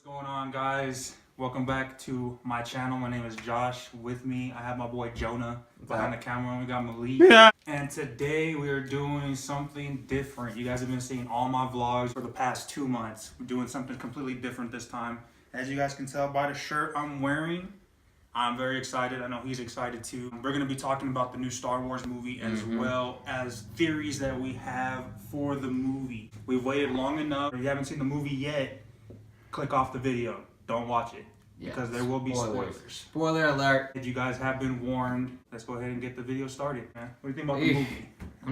going on, guys? Welcome back to my channel. My name is Josh. With me, I have my boy Jonah behind the camera, and we got Malik. Yeah. And today we are doing something different. You guys have been seeing all my vlogs for the past 2 months. We're doing something completely different this time. As you guys can tell by the shirt I'm wearing, I'm very excited. I know he's excited too. We're going to be talking about the new Star Wars movie as well as theories that we have for the movie. We've waited long enough. If you haven't seen the movie yet, click off the video. Don't watch it. Yeah, because there will be spoilers. Spoiler alert. You guys have been warned. Let's go ahead and get the video started, man. What do you think about the movie? I'm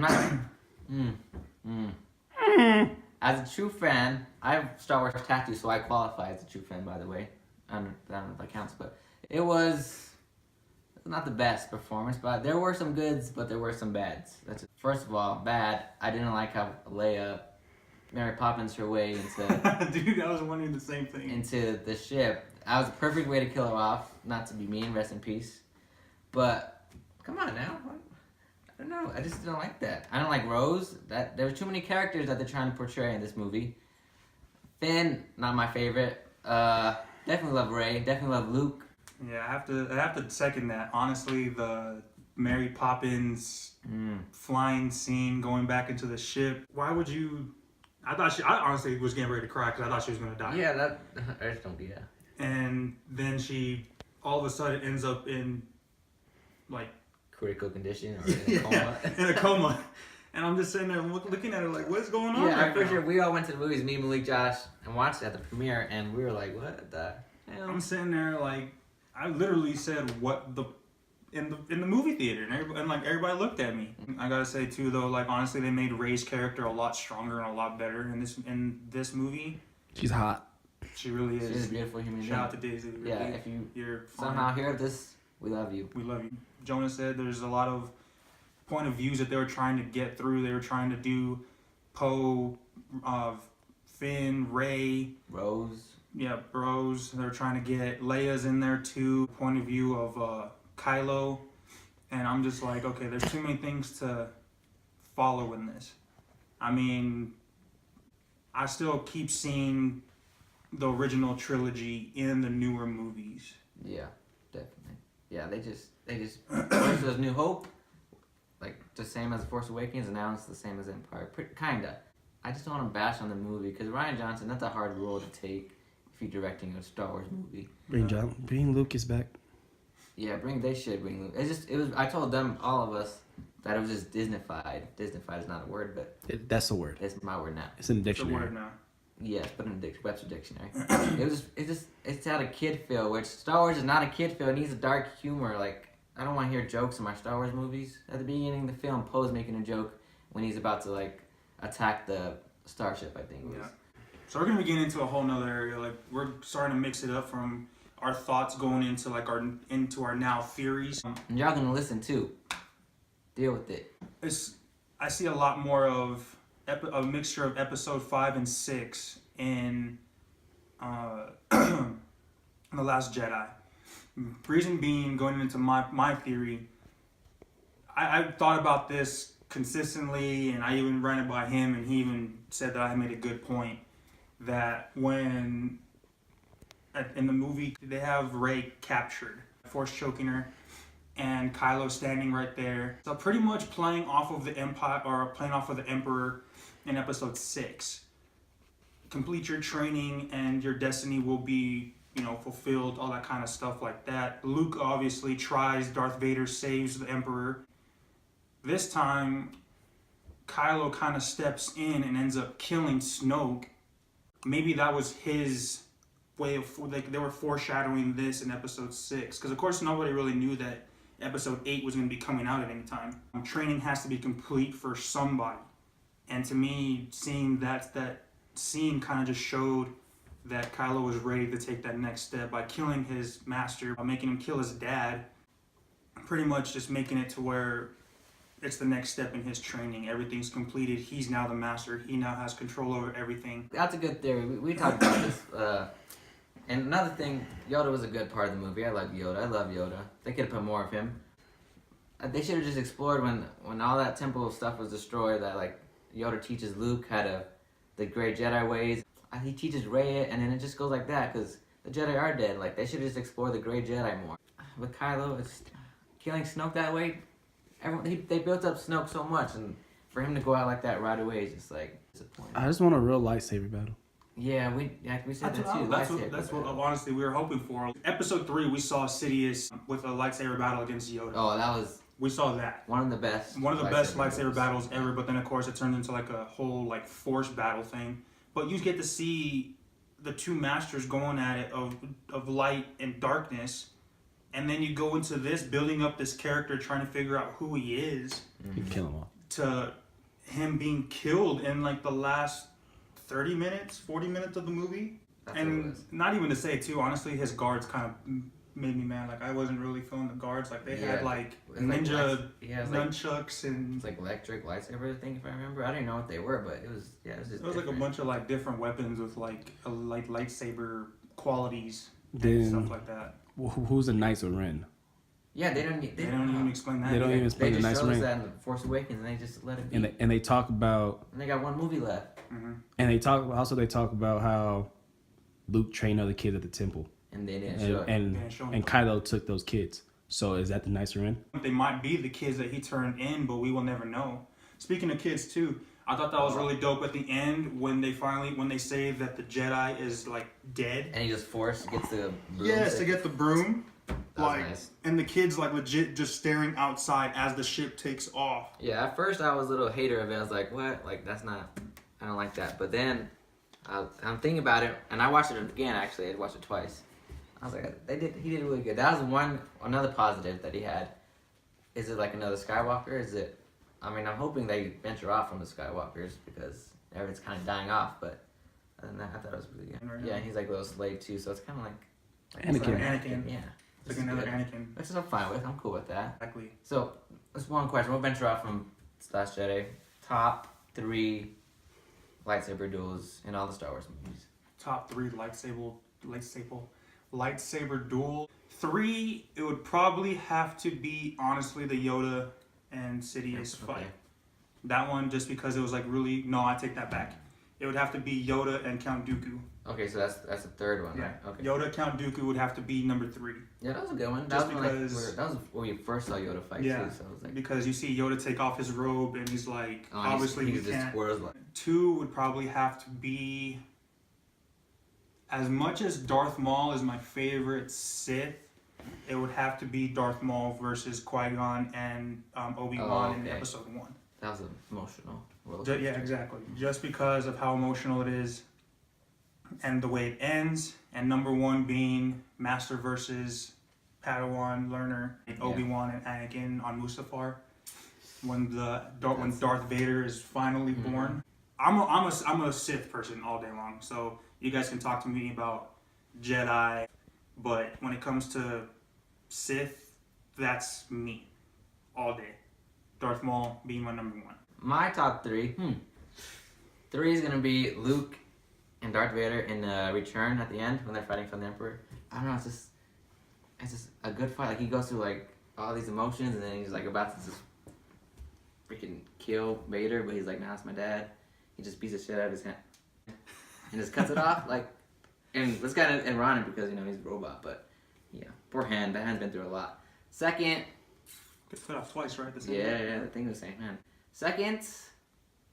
not... As a true fan, I have Star Wars tattoos, so I qualify as a true fan, by the way. I don't know if that counts, but it was not the best performance, but there were some goods, but there were some bads. First of all, bad. I didn't like how Leia, Mary Poppins her way into... Dude, I was wondering the same thing. Into the ship. That was a perfect way to kill her off. Not to be mean, rest in peace. But, come on now. I don't know. I just don't like that. I don't like Rose. There were too many characters that they're trying to portray in this movie. Finn, not my favorite. Definitely love Rey. Definitely love Luke. Yeah, I have to second that. Honestly, the Mary Poppins flying scene, going back into the ship. Why would you... I honestly was getting ready to cry because I thought she was going to die. Yeah, I just don't, yeah. And then she, all of a sudden, ends up in, like... critical condition or in a coma. In a coma. And I'm just sitting there looking at her like, what's going on? Yeah, I'm pretty sure we all went to the movies, me, Malik, Josh, and watched it at the premiere, and we were like, what the hell? I'm sitting there like, I literally said, what the... In the movie theater, and like everybody looked at me. I gotta say too, though, like honestly, they made Rey's character a lot stronger and a lot better in this movie. She's hot. She really is. She's a beautiful human being. Shout out to Daisy. Really. Yeah, if you're somehow hear this, we love you. We love you. Jonah said there's a lot of point of views that they were trying to get through. They were trying to do Poe, Finn, Rey, Rose. Yeah, Rose. They're trying to get Leia's in there too. Point of view of Kylo, and I'm just like, okay, there's too many things to follow in this. I mean, I still keep seeing the original trilogy in the newer movies. Yeah, definitely. Yeah, they just first it was New Hope, like the same as Force Awakens, and now it's the same as Empire. Kinda. I just don't want to bash on the movie because Rian Johnson, that's a hard role to take if you're directing a Star Wars movie. Bring Lucas back. Yeah, they should bring Luke. It was. I told them, all of us, that it was just Disneyfied. Disneyfied is not a word, but That's a word. it's my word now. It's in the It's a dictionary. word now. Yes, put in the Webster dictionary. It's had a kid feel, which Star Wars is not a kid feel. It needs a dark humor. Like, I don't want to hear jokes in my Star Wars movies. At the beginning of the film, Poe's making a joke when he's about to like attack the starship, I think. Yeah. So we're gonna be getting into a whole nother area. Like, we're starting to mix it up from our thoughts going into like our now theories. And y'all gonna listen too. Deal with it. I see a lot more of a mixture of episode 5 and 6 in The Last Jedi. Reason being, going into my theory, I thought about this consistently, and I even ran it by him, and he even said that I made a good point, that when in the movie they have Rey captured, force choking her, and Kylo standing right there. So pretty much playing off of the Empire, or playing off of the Emperor in episode 6. Complete your training and your destiny will be, fulfilled, all that kind of stuff like that. Luke obviously tries, Darth Vader saves the Emperor. This time, Kylo kind of steps in and ends up killing Snoke. Maybe that was his way of, like, they were foreshadowing this in episode 6. Because of course nobody really knew that episode 8 was going to be coming out at any time. Training has to be complete for somebody. And to me, seeing that scene kind of just showed that Kylo was ready to take that next step by killing his master, by making him kill his dad, pretty much just making it to where it's the next step in his training. Everything's completed. He's now the master. He now has control over everything. That's a good theory. We talked about this. And another thing, Yoda was a good part of the movie. I like Yoda. I love Yoda. They could have put more of him. They should have just explored when all that temple stuff was destroyed, that like Yoda teaches Luke how to the great Jedi ways. he teaches Rey it, and then it just goes like that because the Jedi are dead. Like, they should just explore the Grey Jedi more. With Kylo, it's killing Snoke that way. They built up Snoke so much, and for him to go out like that right away is just like disappointing. I just want a real lightsaber battle. Yeah, we said that too. That's what honestly we were hoping for. Episode 3, we saw Sidious with a lightsaber battle against Yoda. Oh, that was We saw that. one of the best. One of the best lightsaber battles ever, but then of course it turned into like a whole like force battle thing. But you get to see the two masters going at it of light and darkness, and then you go into this building up this character trying to figure out who he is. You kill them all. To him being killed in like the last 30 minutes, 40 minutes of the movie. That's And not even to say too, honestly, his guards kind of made me mad. Like I wasn't really feeling the guards. Like they had like ninja nunchucks and it's like electric lightsaber thing, if I remember. I didn't know what they were, but it was just. it was like a bunch of like different weapons with like lightsaber qualities and Then stuff like that. who's the Knights of Ren? Yeah, they don't even explain that. They don't even explain they the just Knights showed of us Ren. that in Force Awakens, and they just let it be. And they talk about. And they got one movie left. Mm-hmm. And they talk about how Luke trained other kids at the temple. And they didn't show it. And Kylo took those kids. So is that the Knights of Ren? They might be the kids that he turned in, but we will never know. Speaking of kids too, I thought that was really dope at the end when they say that the Jedi is like dead. And he just gets the broom. Yes, to get the broom. That Like, was nice. and the kids like legit just staring outside as the ship takes off. Yeah, at first I was a little hater of it. I was like, what? Like, that's not, I don't like that. But then I'm thinking about it, and I watched it again, actually. I watched it twice. I was like, he did really good. That was another positive that he had. Is it like another Skywalker? I'm hoping they venture off from the Skywalkers because everything's kind of dying off, but other than that, I thought it was really good. Yeah, and he's like a little slave too, so it's kind of like Anakin. Yeah. It's like another Anakin. Which I'm fine with. I'm cool with that. Exactly. So, that's one question. We'll venture off from Last Jedi. Top 3 lightsaber duels in all the Star Wars movies. Top 3 lightsaber duel. 3, it would probably have to be honestly the Yoda and Sidious fight. That one just because it was like really I take that back. It would have to be Yoda and Count Dooku. Okay, so that's the third one, right? Okay. Yoda, Count Dooku would have to be number 3. Yeah, that was a good one. Just that was when we first saw Yoda fight too. So I was like, because you see Yoda take off his robe and he's like, obviously he's you can't. 2 would probably have to be. As much as Darth Maul is my favorite Sith, it would have to be Darth Maul versus Qui-Gon and Obi-Wan in Episode 1. That was emotional. Yeah, exactly. Just because of how emotional it is and the way it ends, and number 1 being Master versus Padawan learner, Obi-Wan and Anakin on Mustafar, when Darth Vader is finally born. I'm a Sith person all day long, so you guys can talk to me about Jedi, but when it comes to Sith, that's me all day. Darth Maul being my number 1. My top 3. 3 is gonna be Luke and Darth Vader in Return at the end when they're fighting for the Emperor. I don't know. It's just a good fight. Like he goes through like all these emotions, and then he's like about to just freaking kill Vader, but he's like, "Nah, it's my dad." He just beats the shit out of his hand and just cuts it off. Like, and this kind of ironic because he's a robot, but yeah, poor hand. That hand's been through a lot. Second. Gets cut off twice, right? Yeah, the thing was the same hand. Second,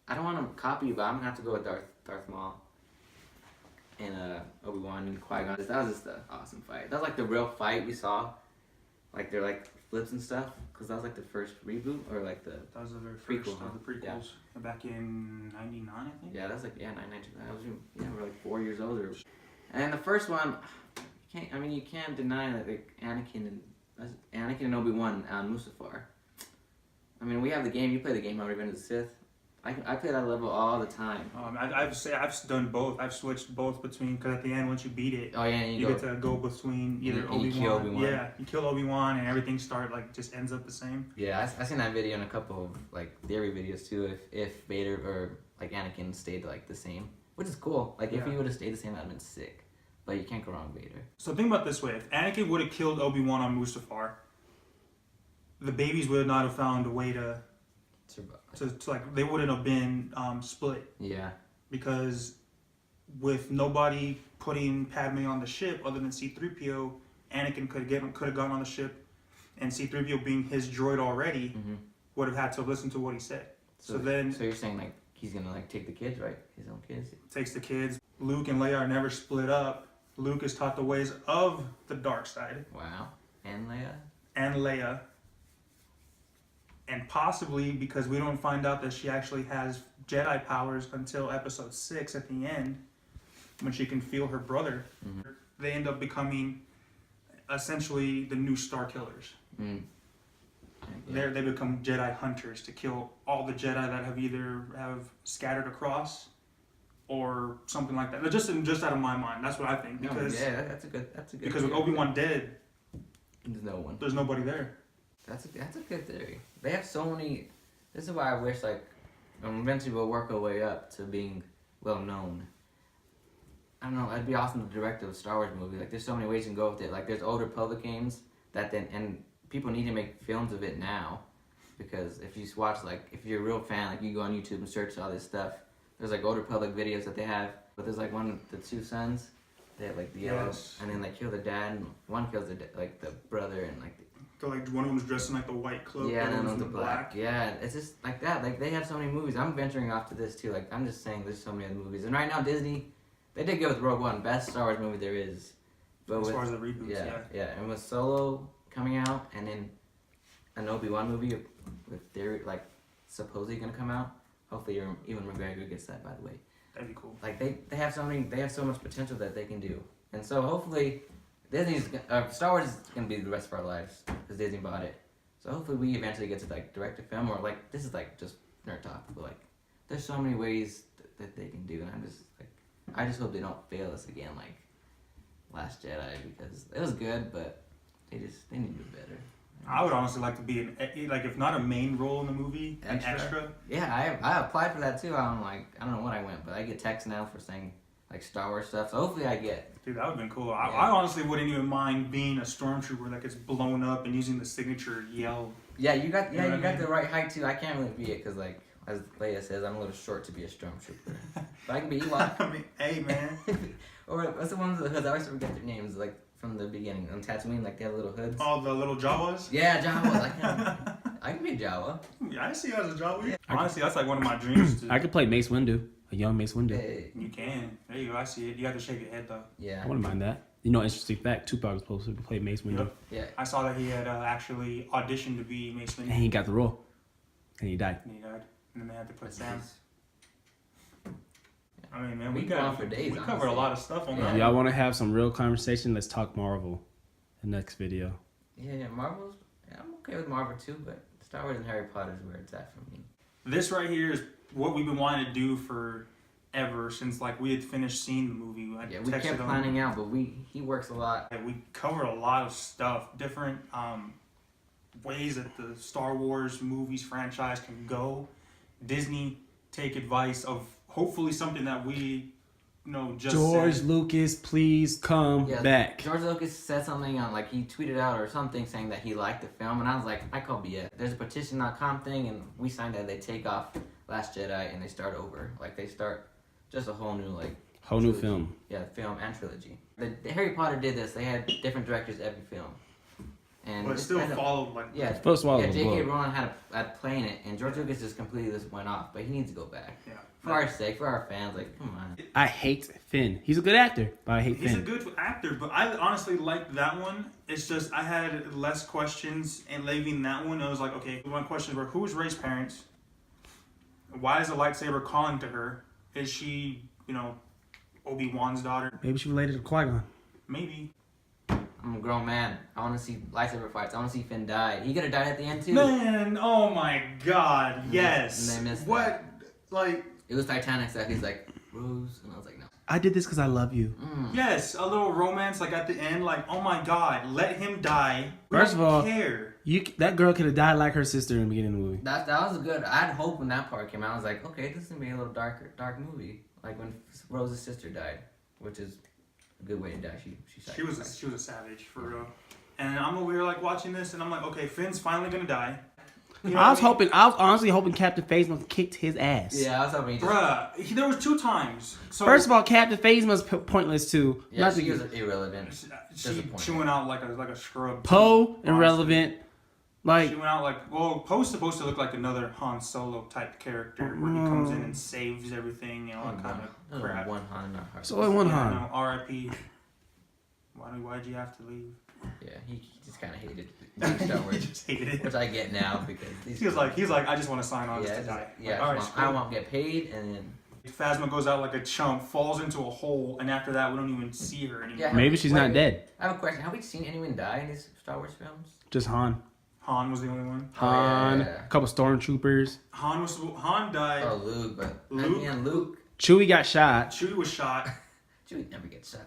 I don't want to copy you, but I'm gonna have to go with Darth Maul and Obi-Wan and Qui-Gon. That was just an awesome fight. That was like the real fight we saw. Like they're like flips and stuff, because that was like the first reboot or like the. That was the very first prequel, of the prequels back in '99, I think. Yeah, that's like 1999. We're like 4 years older. And the first one, you can't deny that like Anakin and Obi-Wan on Mustafar. I mean, we have the game. You play the game on Revenge of the Sith. I play that level all the time. I've done both. I've switched both between, because at the end once you beat it, you get to go between either Obi-Wan. You kill Obi-Wan. Yeah, you kill Obi-Wan and everything just ends up the same. Yeah, I seen that video in a couple of like theory videos too. If Vader or like Anakin stayed like the same, which is cool. Like if he would have stayed the same, that'd been sick. But you can't go wrong with Vader. So think about it this way: if Anakin would have killed Obi-Wan on Mustafar, the babies would not have found a way to like they wouldn't have been split. Yeah. Because with nobody putting Padme on the ship other than C-3PO, Anakin could have gone on the ship, and C-3PO being his droid already would have had to listen to what he said. So you're saying like he's gonna like take the kids, right? His own kids. Takes the kids. Luke and Leia are never split up. Luke is taught the ways of the dark side. Wow. And Leia. And Leia. And possibly because we don't find out that she actually has Jedi powers until episode 6 at the end, when she can feel her brother. They end up becoming essentially the new Star Killers. They become Jedi hunters to kill all the Jedi that have either scattered across or something like that. Just out of my mind, that's what I think. Because that's a good. Because theory. with Obi-Wan dead, there's no one. There's nobody there. That's a good theory. They have so many. This is why I wish like eventually we'll work our way up to being well known. I don't know. It'd be awesome to direct a Star Wars movie. Like there's so many ways you can go with it. Like there's Old Republic games and people need to make films of it now, because if you watch like if you're a real fan, like you go on YouTube and search all this stuff. There's like Old Republic videos that they have, but there's like one of the two sons. They have like the yellow, and then they kill the dad, and one kills the brother, and like. So like one of them's dressed in like the white cloak, Yeah, the other and one's then in the black. Yeah, it's just like that. Like they have so many movies. I'm venturing off to this too. Like I'm just saying, there's so many other movies, and right now Disney, they did go with Rogue One, best Star Wars movie there is. But as far as the reboots, yeah, and with Solo coming out, and then an Obi-Wan movie with theory like supposedly gonna come out. Hopefully, Ewan McGregor gets that. By the way, that'd be cool. Like they have so much potential that they can do, and so hopefully, Star Wars is gonna be the rest of our lives because Disney bought it. So hopefully, we eventually get to like direct a film, or like this is like just nerd talk, but like there's so many ways that they can do, and I just hope they don't fail us again like Last Jedi, because it was good, but they need to do better. I would honestly like to be like if not a main role in the movie, an extra. Yeah, I applied for that too. I don't know when I went, but I get texts now for saying like Star Wars stuff. So hopefully I get. Dude, that would have been cool. I honestly wouldn't even mind being a stormtrooper that gets blown up and using the signature yell. Yeah, you got the right height too. I can't really be it because like as Leia says, I'm a little short to be a stormtrooper. But I can be Ewok. I mean, hey man. Or what's the ones with the hoods? I always forget their names. Like from the beginning on Tatooine, like they have little hoods. Oh, the little Jawas. Yeah, Jawas. I can be a Jawa. Yeah, I see you as a Jawa. Yeah. Honestly, that's like one of my dreams. I could play Mace Windu, a young Mace Windu. Hey. You can. There you go. I see it. You have to shake your head though. Yeah. I wouldn't mind that. You know, interesting fact: Tupac was supposed to play Mace Windu. Yep. Yeah. I saw that he had actually auditioned to be Mace Windu. And he got the role, and he died. And he died. And then they had to put Sam. I mean, man, We we go on for days, covered honestly. a lot of stuff on Yeah. that. If y'all want to have some real conversation, let's talk Marvel. The next video. Yeah, Marvel's. Yeah, I'm okay with Marvel too, but Star Wars and Harry Potter is where it's at for me. This right here is what we've been wanting to do forever since like we had finished seeing the movie. Yeah, we kept planning out, but he works a lot. Yeah, we covered a lot of stuff, different ways that the Star Wars movies franchise can go. Disney take advice of hopefully something that we just George said. Lucas, please come back. George Lucas said something on like he tweeted out or something saying that he liked the film, and I was like, I call BS. There's a petition.com thing, and we signed that they take off Last Jedi and they start over. Like they start just a whole new Whole new film. Yeah, film and trilogy. The Harry Potter did this. They had different directors every film. And But it still followed like First of all, J.K. Rowling had playing it, and George Lucas just completely just went off. But he needs to go back. Yeah. For our sake, for our fans, like, come on. I hate Finn. He's a good actor, but I hate He's Finn. a good actor, but I honestly liked that one. It's just I had less questions, and leaving that one, I was like, okay, my questions were: who's Rey's parents? Why is the lightsaber calling to her? Is she, Obi-Wan's daughter? Maybe she related to Qui-Gon. Maybe. I'm a grown man. I want to see lightsaber fights. I want to see Finn die. He could have died at the end too. Man, oh my God, yes. And they missed what? that. Like. It was Titanic stuff. He's like, Rose, and I was like, no. I did this because I love you. Yes, a little romance, like at the end, like, oh my God, let him die. We First of don't all, care. That girl could have died like her sister in the beginning of the movie. That was good. I had hope when that part came out. I was like, okay, this is gonna be a little dark movie. Like when Rose's sister died, which is a good way to die. She was a savage for real. And I'm over here like watching this, and I'm like, okay, Finn's finally gonna die. I was honestly hoping Captain Phasma kicked his ass. Yeah, I was hoping he just... Bruh, there was 2 times. So, First of all, Captain Phasma's pointless too. Yeah, she was irrelevant. she went out like a scrub. Poe irrelevant. Like she went out like, well, Poe's supposed to look like another Han Solo type character where he comes in and saves everything and all that kind of crap. One Han, not her. so one Han. No, R.I.P. Why'd you have to leave? Yeah, he just kind of hated Star Wars. He just hated it. Which I get now because he's like, I just want to sign on just to die. Yeah, like, all right, I won't get paid, and then Phasma goes out like a chump, falls into a hole, and after that, we don't even see her anymore. Yeah. Maybe she's not dead. I have a question. Have we seen anyone die in these Star Wars films? Just Han. Han was the only one. Han, yeah. a couple stormtroopers. Han died. Oh, Luke, but Luke. Chewie got shot. Chewie was shot. Chewie never gets shot.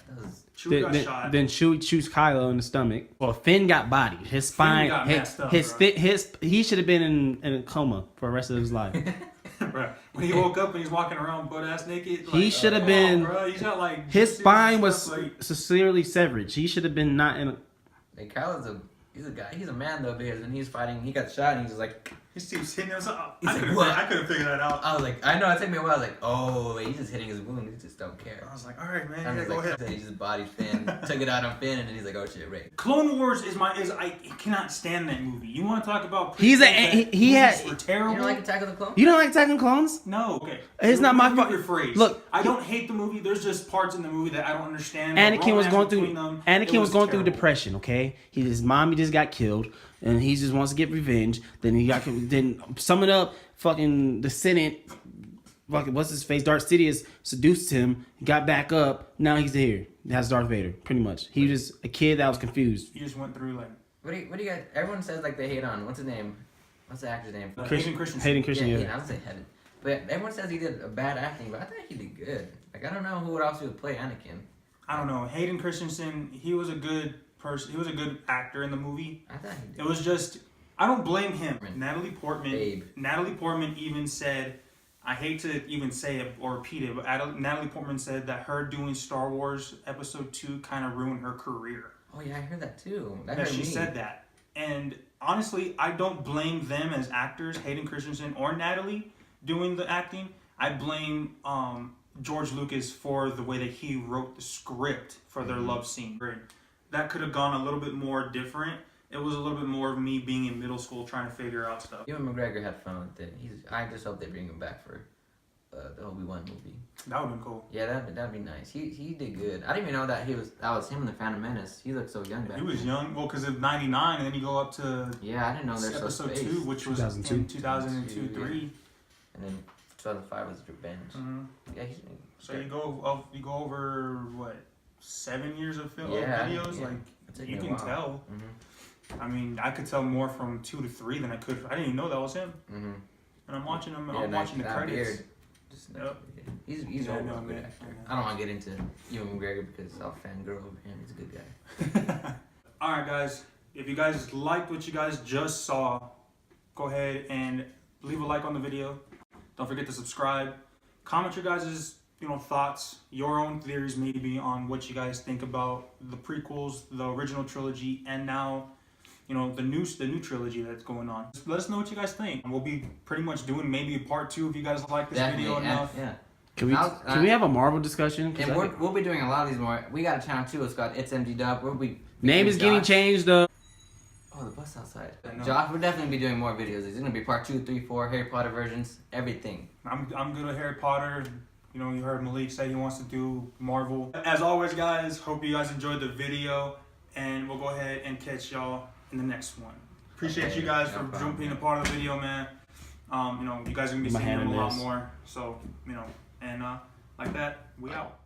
Chewie got shot. Then Chewie shoots Kylo in the stomach. Well, Finn got bodied. His spine, got messed up, he should have been in a coma for the rest of his life. Bro, when he woke up and he's walking around butt ass naked, He should have been. Bro, he's got like His spine was severely severed. He should have been not in. Like Kylo's he's a guy. He's a man though because when he's fighting, he got shot and he's just like. He keeps hitting himself. He's I like, couldn't what? figure that out. I was like, I know it took me a while. I was like, oh, he's just hitting his wound. He just don't care. I was like, all right, man, And yeah, he's go like, ahead. he just bodied Finn, took it out on Finn, and then he's like, oh shit, right. Clone Wars I cannot stand that movie. You want to talk about? He had. Were terrible. You don't like Attack of the Clones? You don't like Attack of the Clones? No. Okay. It's not my fault. Rephrase. Look, I don't hate the movie. There's just parts in the movie that I don't understand. Anakin was going through. Anakin was going through depression. Okay, his mommy just got killed, and he just wants to get revenge. Then sum it up. Fucking the Senate. Fucking what's his face? Darth Sidious seduced him. Got back up. Now he's here. That's Darth Vader. Pretty much. He was just a kid that was confused. He just went through like. What do you guys? Everyone says like they hate on. What's his name? What's the actor's name? Hayden Christensen. Hayden Christensen. Yeah, I was saying Hayden. But everyone says he did a bad acting, but I think he did good. Like I don't know who else would play Anakin. I don't know. Hayden Christensen. He was a good person. He was a good actor in the movie. I thought he did. It was just. I don't blame him. Natalie Portman. Babe. Natalie Portman even said, I hate to even say it or repeat it, but Natalie Portman said that her doing Star Wars Episode 2 kind of ruined her career. Oh yeah, I heard that too. That she said that. And honestly, I don't blame them as actors, Hayden Christensen or Natalie, doing the acting. I blame George Lucas for the way that he wrote the script for their love scene. That could have gone a little bit more different. It was a little bit more of me being in middle school trying to figure out stuff. Ewan McGregor had fun with it. I just hope they bring him back for the Obi-Wan movie. That would have been cool. Yeah, that'd be nice. He did good. I didn't even know that was him in the Phantom Menace. He looked so young back then. He was young. Well, because of 99, and then you go up to yeah, I didn't know there's Episode so 2, which was 2002. in 2002, 3. And then 2005 was Revenge. Mm-hmm. Yeah, So you go over what 7 years of film Yeah, videos, yeah. like you can tell. Mm-hmm. I mean, I could tell more from 2 to 3 than I could. I didn't even know that was him. Mm-hmm. And I'm watching him. Yeah, I'm watching the credits. Beard. Just Yep. He's Yeah, a no, good man. actor. I don't want to get into Ewan McGregor because I'll fangirl over him. He's a good guy. All right, guys. If you guys liked what you guys just saw, go ahead and leave a like on the video. Don't forget to subscribe. Comment your guys' thoughts, your own theories maybe on what you guys think about the prequels, the original trilogy, and now, the new trilogy that's going on. Just let us know what you guys think. We'll be pretty much doing maybe a part 2 if you guys like this video enough. Yeah. Can we have a Marvel discussion? And we'll be doing a lot of these more. We got a channel too. It's called It's MD Dub. Name is getting changed up. Oh, the bus outside. Josh, we'll definitely be doing more videos. There's gonna be part 2, 3, 4, Harry Potter versions, everything. I'm good at Harry Potter. You heard Malik say he wants to do Marvel. As always, guys, hope you guys enjoyed the video, and we'll go ahead and catch y'all in the next one. Appreciate you guys for being a part of the video, man. You guys are gonna be seeing him a lot more. So, and like that, we out.